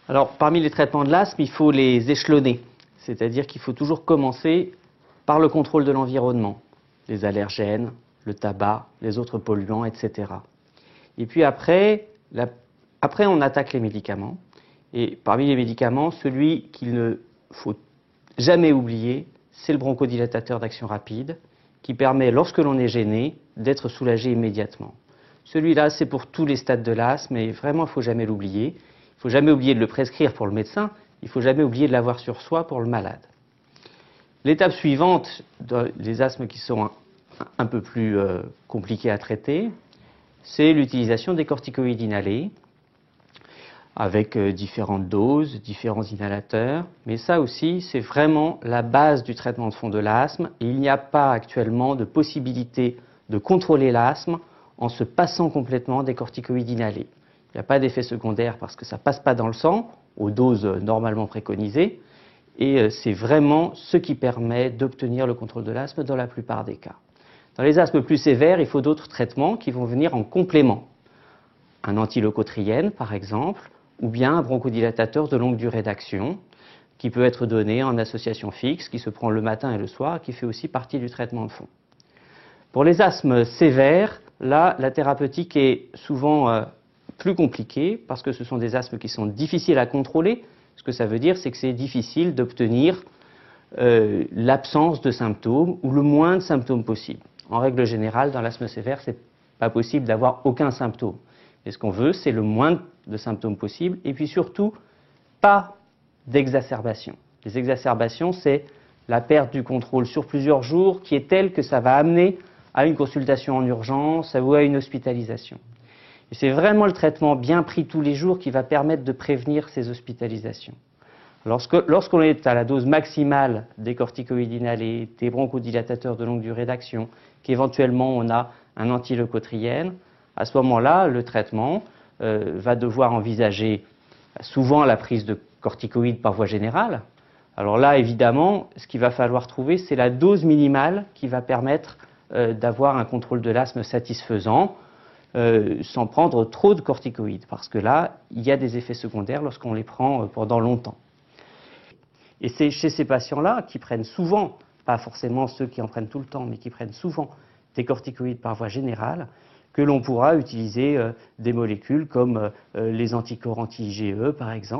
Alors, parmi les traitements de l'asthme, il faut les échelonner. C'est-à-dire qu'il faut toujours commencer par le contrôle de l'environnement, les allergènes, le tabac, les autres polluants, etc. Et puis après, on attaque les médicaments. Et parmi les médicaments, celui qu'il ne faut jamais oublier, c'est le bronchodilatateur d'action rapide, qui permet, lorsque l'on est gêné, d'être soulagé immédiatement. Celui-là, c'est pour tous les stades de l'asthme, et vraiment, il ne faut jamais l'oublier. Il ne faut jamais oublier de le prescrire pour le médecin, il ne faut jamais oublier de l'avoir sur soi pour le malade. L'étape suivante, les asthmes qui sont un peu plus compliqués à traiter, c'est l'utilisation des corticoïdes inhalés, avec différentes doses, différents inhalateurs. Mais ça aussi, c'est vraiment la base du traitement de fond de l'asthme. Et il n'y a pas actuellement de possibilité de contrôler l'asthme en se passant complètement des corticoïdes inhalés. Il n'y a pas d'effet secondaire parce que ça ne passe pas dans le sang, aux doses normalement préconisées. Et c'est vraiment ce qui permet d'obtenir le contrôle de l'asthme dans la plupart des cas. Dans les asthmes plus sévères, il faut d'autres traitements qui vont venir en complément. Un antileucotriène, par exemple, ou bien un bronchodilatateur de longue durée d'action, qui peut être donné en association fixe, qui se prend le matin et le soir, et qui fait aussi partie du traitement de fond. Pour les asthmes sévères, là, la thérapeutique est souvent plus compliquée, parce que ce sont des asthmes qui sont difficiles à contrôler. Ce que ça veut dire, c'est que c'est difficile d'obtenir l'absence de symptômes, ou le moins de symptômes possible. En règle générale, dans l'asthme sévère, ce n'est pas possible d'avoir aucun symptôme. Et ce qu'on veut, c'est le moins de symptômes possible, et puis surtout, pas d'exacerbation. Les exacerbations, c'est la perte du contrôle sur plusieurs jours qui est telle que ça va amener à une consultation en urgence ou à une hospitalisation. Et c'est vraiment le traitement bien pris tous les jours qui va permettre de prévenir ces hospitalisations. Lorsqu'on est à la dose maximale des corticoïdes inhalés, des bronchodilatateurs de longue durée d'action, qu'éventuellement on a un antileucotriène, à ce moment-là, le traitement va devoir envisager souvent la prise de corticoïdes par voie générale. Alors là, évidemment, ce qu'il va falloir trouver, c'est la dose minimale qui va permettre d'avoir un contrôle de l'asthme satisfaisant, sans prendre trop de corticoïdes, parce que là, il y a des effets secondaires lorsqu'on les prend pendant longtemps. Et c'est chez ces patients-là qui prennent souvent, pas forcément ceux qui en prennent tout le temps, mais qui prennent souvent des corticoïdes par voie générale, que l'on pourra utiliser des molécules comme les anticorps anti-IgE, par exemple.